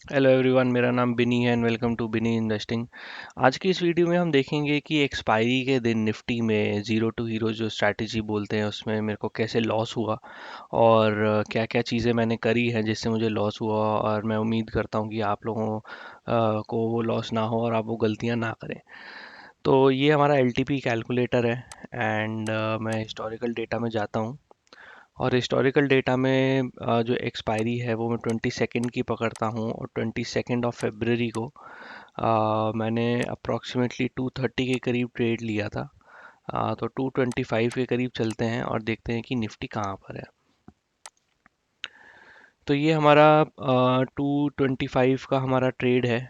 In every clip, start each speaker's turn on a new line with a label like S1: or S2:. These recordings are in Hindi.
S1: हेलो एवरीवन, मेरा नाम बिनी है and welcome to Binny investing. आज की इस वीडियो में हम देखेंगे कि एक्सपायरी के दिन निफ्टी में ज़ीरो टू हीरो जो स्ट्रैटेजी बोलते हैं उसमें मेरे को कैसे लॉस हुआ और क्या क्या चीज़ें मैंने करी हैं जिससे मुझे लॉस हुआ। और मैं उम्मीद करता हूँ कि आप लोगों को वो लॉस ना हो और आप वो गलतियाँ ना करें। तो ये हमारा एलटीपी कैलकुलेटर है एंड मैं हिस्टोरिकल डेटा में जाता हूँ और हिस्टोरिकल डेटा में जो एक्सपायरी है वो मैं 22 की पकड़ता हूँ और 22 को मैंने अप्रॉक्सीमेटली 230 के करीब ट्रेड लिया था। तो 225 के करीब चलते हैं और देखते हैं कि निफ्टी कहाँ पर है। तो ये हमारा 225 का हमारा ट्रेड है।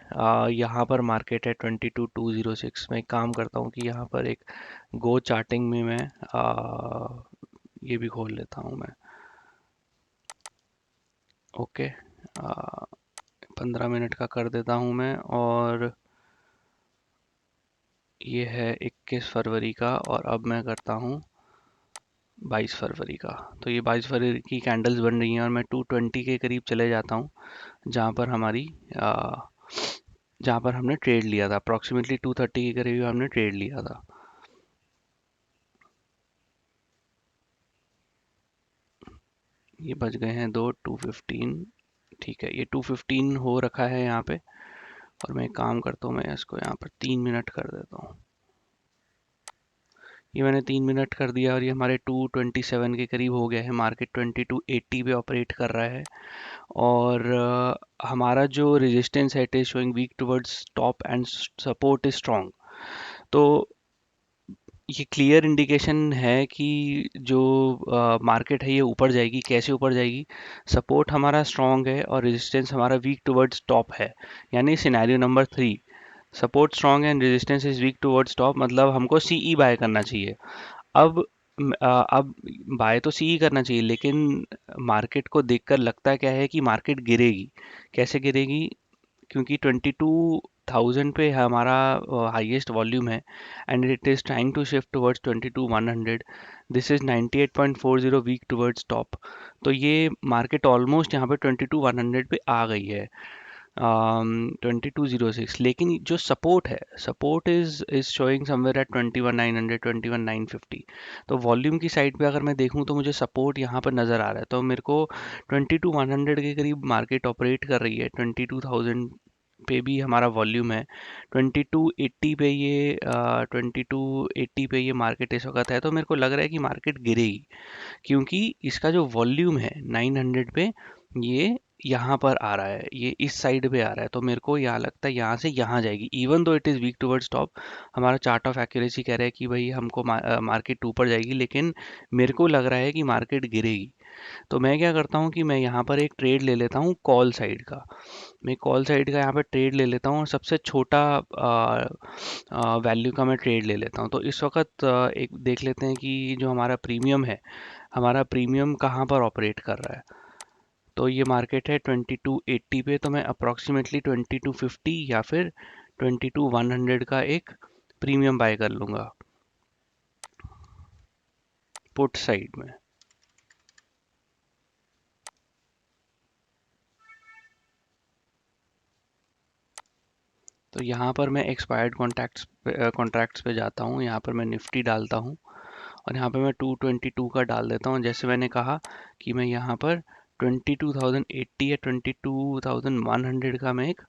S1: यहाँ पर मार्केट है 22,206। मैं एक काम करता हूँ कि यहाँ पर एक गो चार्टिंग में मैं ये भी खोल लेता हूँ मैं। ओके, 15 मिनट का कर देता हूँ मैं। और ये है 21 फरवरी का और अब मैं करता हूँ 22 फरवरी का। तो ये 22 फरवरी की कैंडल्स बन रही हैं और मैं 220 के करीब चले जाता हूँ जहाँ पर हमारी आ, जहाँ पर हमने ट्रेड लिया था। अप्रॉक्सीमेटली 230 के करीब हमने ट्रेड लिया था। ये बच गए हैं दो 215। ठीक है, ये 215 हो रखा है यहाँ पे। और मैं एक काम करता हूँ, मैं इसको यहाँ पर 3 मिनट कर देता हूँ। ये मैंने 3 मिनट कर दिया और ये हमारे 227 के करीब हो गया है। मार्केट 2280 पे ऑपरेट कर रहा है और हमारा जो रेजिस्टेंस है it is showing weak towards top end support is strong. तो ये क्लियर इंडिकेशन है कि जो मार्केट है ये ऊपर जाएगी। कैसे ऊपर जाएगी? सपोर्ट हमारा स्ट्रांग है और रेजिस्टेंस हमारा वीक टुवर्ड्स टॉप है। यानी scenario number 3, support strong and resistance is weak towards top, मतलब हमको सीई बाय करना चाहिए। अब अब बाय तो सी ही करना चाहिए, लेकिन मार्केट को देखकर लगता क्या है कि मार्केट गिरेगी। कैसे गिरेगी? क्योंकि 22,000 पे हमारा हाईएस्ट वॉल्यूम है and it is trying to shift towards 22,100। This is 98.40 weak towards top. तो ये मार्केट ऑलमोस्ट यहाँ पे 22,100 पे आ गई है, 2206। लेकिन जो सपोर्ट है, support is showing somewhere eight 21,900, 21,950। तो वॉल्यूम की साइड पे अगर मैं देखूं तो मुझे सपोर्ट यहाँ पर नज़र आ रहा है। तो मेरे को 22,100 के करीब मार्केट ऑपरेट कर रही है। 22,000 पे भी हमारा वॉल्यूम है। 2280 पे ये 2280 पे ये मार्केट इस वक्त है। तो मेरे को लग रहा है कि मार्केट गिरेगी क्योंकि इसका जो वॉल्यूम है 900 पे, ये यहाँ पर आ रहा है, ये इस साइड पे आ रहा है। तो मेरे को यहाँ लगता है यहाँ से यहाँ जाएगी, even though it is week towards top. हमारा चार्ट ऑफ एक्यूरेसी कह रहा है कि भाई हमको मार्केट ऊपर जाएगी, लेकिन मेरे को लग रहा है कि मार्केट गिरेगी। तो मैं क्या करता हूँ कि मैं यहाँ पर एक ट्रेड ले लेता हूँ कॉल साइड का। मैं कॉल साइड का यहाँ पे ट्रेड ले लेता हूँ और सबसे छोटा वैल्यू का मैं ट्रेड ले लेता हूँ। तो इस वक्त एक देख लेते हैं कि जो हमारा प्रीमियम है, हमारा प्रीमियम कहाँ पर ऑपरेट कर रहा है। तो ये मार्केट है 2280 पे। तो मैं अप्रॉक्सीमेटली 2250 या फिर 22,100 का एक प्रीमियम बाय कर लूँगा पुट साइड में। तो यहाँ पर मैं एक्सपायर्ड कॉन्ट्रैक्ट्स पे जाता हूँ। यहाँ पर मैं निफ्टी डालता हूँ और यहाँ पे मैं 222 का डाल देता हूँ। जैसे मैंने कहा कि मैं यहाँ पर 22,080 या 22,100 का मैं एक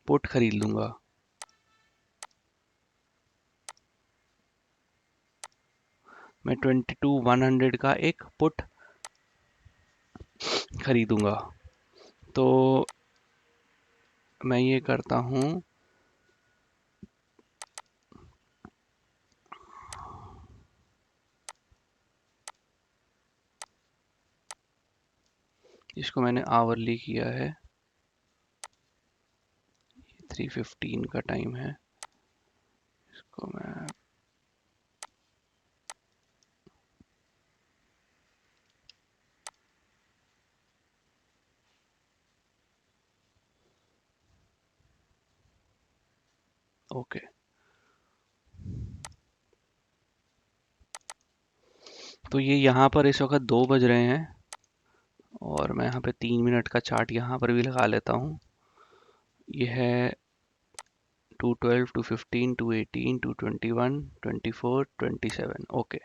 S1: पुट खरीद लूँगा। मैं 22,100 का एक पुट खरीदूंगा। तो मैं ये करता हूँ, इसको मैंने आवरली किया है। 3:15 का टाइम है। इसको मैं ओके। तो ये यहाँ पर इस वक्त 2 बज रहे हैं और मैं यहाँ पे 3 मिनट का चार्ट यहाँ पर भी लगा लेता हूँ। ये है 212, 215, 218, 221, 24, 27। ओके,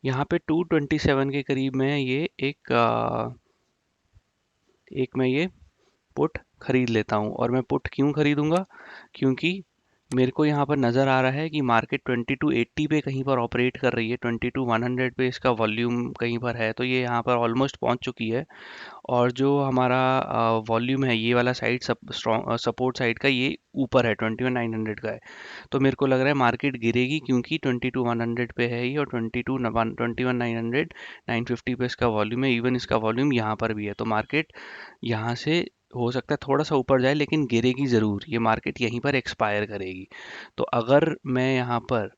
S1: यहाँ पे 227 के करीब में ये एक मैं ये पुट खरीद लेता हूँ। और मैं पुट क्यों खरीदूंगा? क्योंकि मेरे को यहाँ पर नज़र आ रहा है कि मार्केट 2280 पे कहीं पर ऑपरेट कर रही है, 22100 पे इसका वॉल्यूम कहीं पर है, तो ये यहाँ पर ऑलमोस्ट पहुँच चुकी है। और जो हमारा वॉल्यूम है ये वाला साइड स्ट्रॉन्ग सपोर्ट साइड का, ये ऊपर है, 21900 का है। तो मेरे को लग रहा है मार्केट गिरेगी, क्योंकि 22100 पे है ये, और 21900 950 पे इसका वॉल्यूम है। इवन इसका वॉल्यूम यहाँ पर भी है, तो मार्केट यहाँ से हो सकता है थोड़ा सा ऊपर जाए, लेकिन गिरेगी ज़रूर। ये मार्केट यहीं पर एक्सपायर करेगी। तो अगर मैं यहाँ पर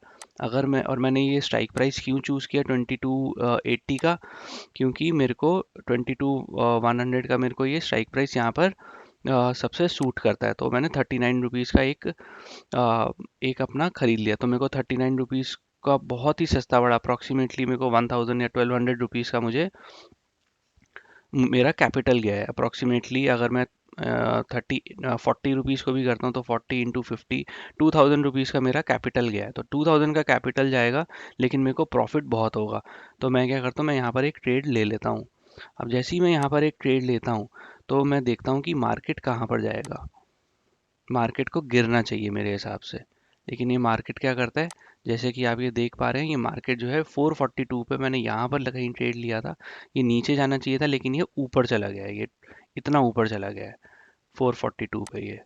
S1: अगर मैं और मैंने ये स्ट्राइक प्राइस क्यों चूज़ किया 2280 का? क्योंकि मेरे को 22 100 का मेरे को ये स्ट्राइक प्राइस यहाँ पर सबसे सूट करता है। तो मैंने 39 रुपीज़ का एक अपना ख़रीद लिया। तो मेरे को 39 रुपीज़ का बहुत ही सस्ता पड़ा। अप्रॉक्सीमेटली मेरे को 1000 या 1200 रुपीज़ का मुझे मेरा कैपिटल गया है अप्रॉक्सीमेटली। अगर मैं 40 रुपीज़ को भी करता हूँ तो 40 × 50, 2000 रुपीज़ का मेरा कैपिटल गया है। तो 2000 का कैपिटल जाएगा, लेकिन मेरे को प्रॉफिट बहुत होगा। तो मैं क्या करता हूँ, मैं यहाँ पर एक ट्रेड ले लेता हूँ। अब जैसे ही मैं यहाँ पर एक ट्रेड लेता हूँ, तो मैं देखता हूँ कि मार्केट कहाँ पर जाएगा। मार्केट को गिरना चाहिए मेरे हिसाब से, लेकिन ये मार्केट क्या करता है, जैसे कि आप ये देख पा रहे हैं, ये मार्केट जो है 442 पे, मैंने यहाँ पर कहीं ट्रेड लिया था। ये नीचे जाना चाहिए था, लेकिन ये ऊपर चला गया है। ये इतना ऊपर चला गया है 442 पे ये,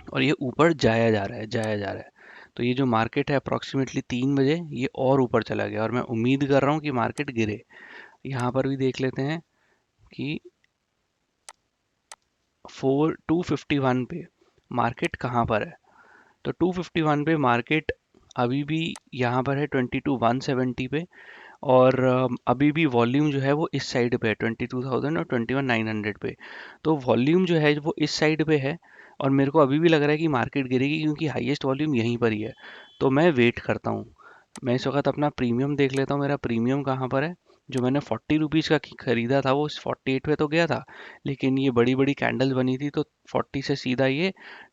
S1: और ये ऊपर जाया जा रहा है, जाया जा रहा है। तो ये जो मार्केट है अप्रॉक्सीमेटली 3 बजे ये और ऊपर चला गया, और मैं उम्मीद कर रहा हूँ कि मार्केट गिरे। यहाँ पर भी देख लेते हैं कि 251 पे मार्केट कहाँ पर है। तो 251 पे मार्केट अभी भी यहाँ पर है 22 170 पे। और अभी भी वॉल्यूम जो है वो इस साइड पे है, 22,000 और 21 900 पे। तो वॉल्यूम जो है वो इस साइड पे है, और मेरे को अभी भी लग रहा है कि मार्केट गिरेगी, क्योंकि हाईएस्ट वॉल्यूम यहीं पर ही है। तो मैं वेट करता हूँ। मैं इस वक्त अपना प्रीमियम देख लेता हूँ, मेरा प्रीमियम कहाँ पर है। जो मैंने 40 रुपीज़ का खरीदा था वो 48 पे तो गया था, लेकिन ये बड़ी बड़ी कैंडल बनी थी, तो 40 से सीधा ये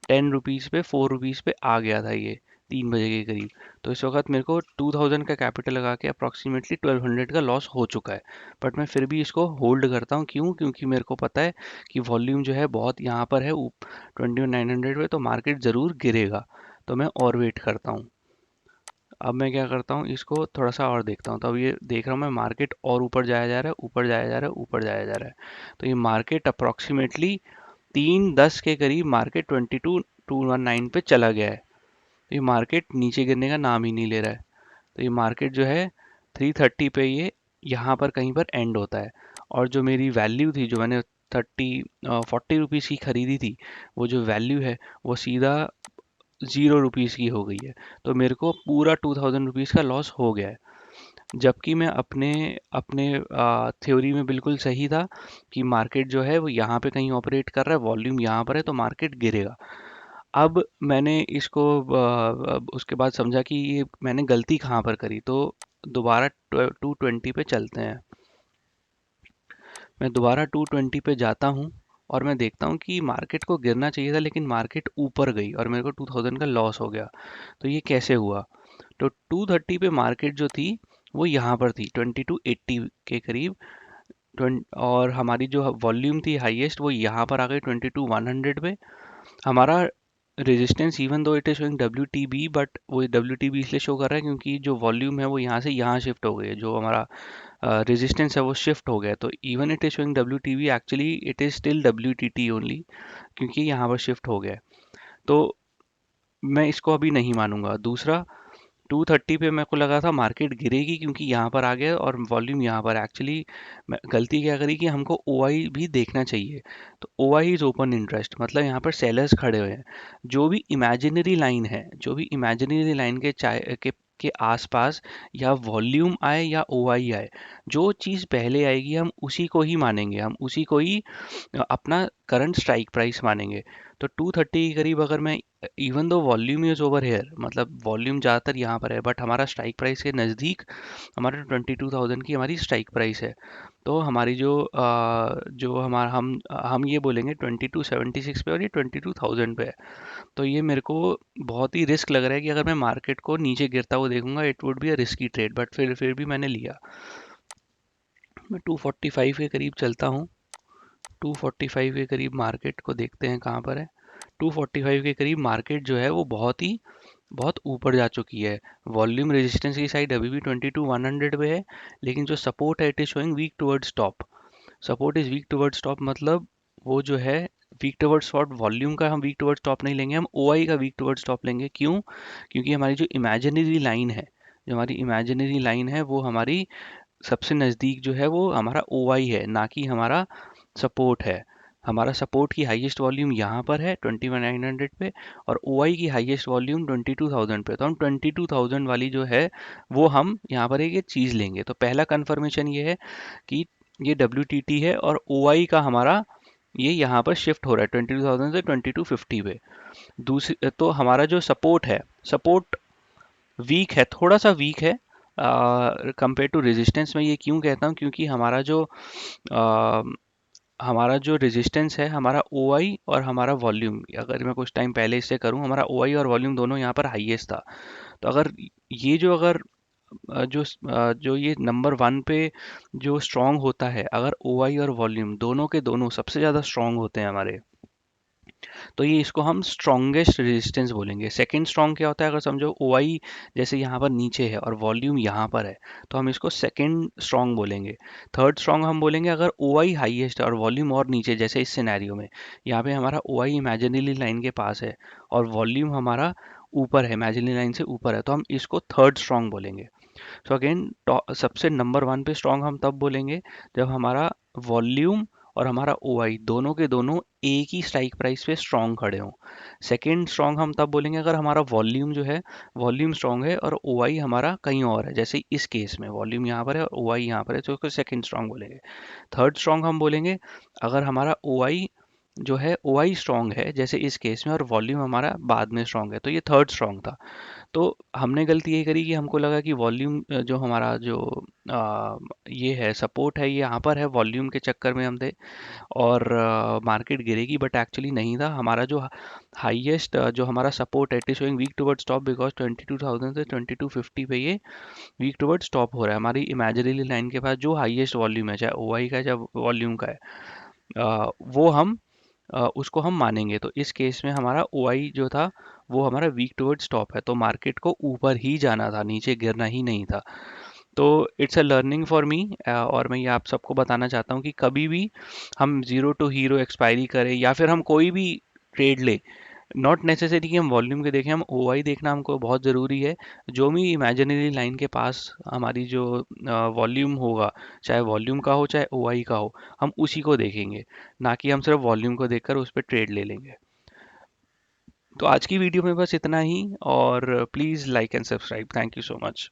S1: 10 रुपीज़ पे, 4 रुपीज़ पे आ गया था ये 3 बजे के करीब। तो इस वक्त मेरे को 2000 का कैपिटल लगा के अप्रॉक्सीमेटली 1200 का लॉस हो चुका है। बट मैं फिर भी इसको होल्ड करता हूँ। क्यों? क्योंकि मेरे को पता है कि वॉल्यूम जो है बहुत यहाँ पर है 21 900 पे, तो मार्केट ज़रूर गिरेगा। तो मैं और वेट करता हूँ। अब मैं क्या करता हूँ, इसको थोड़ा सा और देखता हूँ। तो अब ये देख रहा हूँ मैं, मार्केट और ऊपर जाया जा रहा है, ऊपर जाया जा रहा है, ऊपर जाया जा रहा है। तो ये मार्केट अप्रॉक्सीमेटली 3:10 के करीब मार्केट 22 219 पे चला गया है। तो ये मार्केट नीचे गिरने का नाम ही नहीं ले रहा है। तो ये मार्केट जो है 330 पे ये यहाँ पर कहीं पर एंड होता है। और जो मेरी वैल्यू थी, जो मैंने 40 रुपीज़ की खरीदी थी, वो जो वैल्यू है वो सीधा 0 रुपीज़ की हो गई है। तो मेरे को पूरा 2000 रुपीज़ का लॉस हो गया है। जबकि मैं अपने अपने थ्योरी में बिल्कुल सही था कि मार्केट जो है वो यहाँ पे कहीं ऑपरेट कर रहा है, वॉल्यूम यहाँ पर है, तो मार्केट गिरेगा। अब मैंने इसको उसके बाद समझा कि ये मैंने गलती कहाँ पर करी। तो दोबारा 220 पे चलते हैं। मैं दोबारा 220 पे जाता हूँ, और मैं देखता हूँ कि मार्केट को गिरना चाहिए था, लेकिन मार्केट ऊपर गई और मेरे को 2000 का लॉस हो गया। तो ये कैसे हुआ? तो 230 पे मार्केट जो थी वो यहाँ पर थी 2280 के करीब। और हमारी जो वॉल्यूम थी हाईएस्ट, वो यहाँ पर आ गई 22 100 पे। हमारा resistance, even though it is showing W T B, but वो डब्ल्यू टी बी इसलिए शो कर रहा है क्योंकि जो वॉल्यूम है वो यहाँ से यहाँ शिफ्ट हो गई है। जो हमारा रेजिस्टेंस है वो शिफ्ट हो गया है। तो even it is showing W T B, actually it is still W T T only, क्योंकि यहाँ पर शिफ्ट हो गया है। तो मैं इसको अभी नहीं मानूंगा। दूसरा, 230 पे मेरे को लगा था मार्केट गिरेगी, क्योंकि यहाँ पर आ गया और वॉल्यूम यहाँ पर। एक्चुअली गलती क्या करी कि हमको ओआई भी देखना चाहिए। तो ओआई इज ओपन इंटरेस्ट, मतलब यहाँ पर सेलर्स खड़े हुए हैं। जो भी इमेजिनरी लाइन है, जो भी इमेजिनरी लाइन के आसपास या वॉल्यूम आए या ओआई आए, जो चीज़ पहले आएगी हम उसी को ही मानेंगे, हम उसी को ही अपना करंट स्ट्राइक प्राइस मानेंगे। तो 230 के करीब अगर मैं, even though volume is over here, मतलब वॉल्यूम ज़्यादातर यहाँ पर है, बट हमारा स्ट्राइक प्राइस के नज़दीक हमारा 22,000 की हमारी स्ट्राइक प्राइस है। तो हमारी जो हमारा हम ये बोलेंगे 2276 पे और ये 22,000 पे है। तो ये मेरे को बहुत ही रिस्क लग रहा है कि अगर मैं मार्केट को नीचे गिरता हुआ देखूंगा, it would be a risky trade, but फिर भी मैंने लिया। मैं 245 के करीब चलता हूँ। 245 के करीब मार्केट को देखते हैं कहाँ पर है। 245 के करीब मार्केट जो है वो बहुत ऊपर जा चुकी है। वॉल्यूम रेजिस्टेंस की साइड अभी भी 22,100 पे है, लेकिन जो सपोर्ट है it is showing weak towards top. Support is weak towards top मतलब वो जो है वीक टुवर्ड्स टॉप। वॉल्यूम का हम वीक टुवर्ड्स टॉप नहीं लेंगे, हम ओआई का वीक टुवर्ड्स टॉप लेंगे। क्यों? क्योंकि हमारी जो इमेजिनरी लाइन है, जो हमारी इमेजिनरी लाइन है वो हमारी सबसे नज़दीक जो है वो हमारा ओआई है, ना कि हमारा सपोर्ट है। हमारा सपोर्ट की हाईएस्ट वॉल्यूम यहाँ पर है 21,900 पे, और ओआई की हाईएस्ट वॉल्यूम 22,000 पे। तो हम 22,000 वाली जो है वो हम यहाँ पर एक चीज़ लेंगे। तो पहला कंफर्मेशन ये है कि ये WTT है और ओआई का हमारा ये यहाँ पर शिफ्ट हो रहा है 22,000 से 2250 पे। दूसरी तो हमारा जो सपोर्ट है, सपोर्ट वीक है, थोड़ा सा वीक है कंपेयर टू रेजिस्टेंस। में ये क्यों कहता हूँ? क्योंकि अ, हमारा जो रेजिस्टेंस है, हमारा ओआई और हमारा वॉल्यूम, अगर मैं कुछ टाइम पहले इससे करूं, हमारा ओआई और वॉल्यूम दोनों यहाँ पर हाईएस्ट था। तो जो ये नंबर वन पे जो स्ट्रांग होता है, अगर ओआई और वॉल्यूम दोनों के दोनों सबसे ज़्यादा स्ट्रांग होते हैं हमारे, तो ये इसको हम स्ट्रॉन्गेस्ट रेजिस्टेंस बोलेंगे। सेकंड स्ट्रॉन्ग क्या होता है? अगर समझो ओआई जैसे यहाँ पर नीचे है और वॉल्यूम यहाँ पर है, तो हम इसको सेकंड स्ट्रॉन्ग बोलेंगे। थर्ड स्ट्रॉन्ग हम बोलेंगे अगर ओआई हाईएस्ट है और वॉल्यूम और नीचे, जैसे इस सिनेरियो में यहाँ पे हमारा ओआई इमेजिनरी लाइन के पास है और वॉल्यूम हमारा ऊपर है, इमेजिनरी लाइन से ऊपर है, तो हम इसको थर्ड स्ट्रॉन्ग बोलेंगे। सो अगेन सबसे नंबर वन पे स्ट्रॉन्ग हम तब बोलेंगे जब हमारा वॉल्यूम और हमारा ओआई दोनों के दोनों एक ही स्ट्राइक प्राइस पे स्ट्रॉन्ग खड़े हों। सेकंड स्ट्रॉन्ग हम तब बोलेंगे अगर हमारा वॉल्यूम जो है, वॉल्यूम स्ट्रॉन्ग है और ओआई हमारा कहीं और है, जैसे इस केस में वॉल्यूम यहाँ पर है और ओआई यहाँ पर है, तो उसको सेकंड स्ट्रॉन्ग बोलेंगे। थर्ड स्ट्रॉन्ग हम बोलेंगे अगर हमारा ओआई जो है, ओआई स्ट्रॉन्ग है जैसे इस केस में, और वॉल्यूम हमारा बाद में स्ट्रॉन्ग है, तो ये थर्ड स्ट्रॉन्ग था। तो हमने गलती ये करी कि हमको लगा कि वॉल्यूम जो हमारा जो ये है सपोर्ट है, ये यहाँ पर है, वॉल्यूम के चक्कर में हम थे और मार्केट गिरेगी, बट एक्चुअली नहीं था। हमारा जो हाईएस्ट जो हमारा सपोर्ट है, it is showing weak towards top because 22,000 से 2250 पे ये वीक टुवर्ड्स टॉप हो रहा है। हमारी इमेजिनरी लाइन के पास जो हाईएस्ट वॉल्यूम है, चाहे ओआई का है चाहे वॉल्यूम का है, वो हम उसको हम मानेंगे। तो इस केस में हमारा ओआई जो था वो हमारा वीक टुवर्ड्स टॉप है, तो मार्केट को ऊपर ही जाना था, नीचे गिरना ही नहीं था। तो it's a learning for me, और मैं ये आप सबको बताना चाहता हूँ कि कभी भी हम ज़ीरो टू हीरो एक्सपायरी करें या फिर हम कोई भी ट्रेड ले, नॉट नेसेसरी कि हम वॉल्यूम के देखें, हम ओआई देखना हमको बहुत ज़रूरी है। जो भी इमेजिनरी लाइन के पास हमारी जो वॉल्यूम होगा, चाहे वॉल्यूम का हो चाहे ओआई का हो, हम उसी को देखेंगे, ना कि हम सिर्फ वॉल्यूम को देखकर उस पर ट्रेड ले लेंगे। तो आज की वीडियो में बस इतना ही, और please like and subscribe. Thank you so much.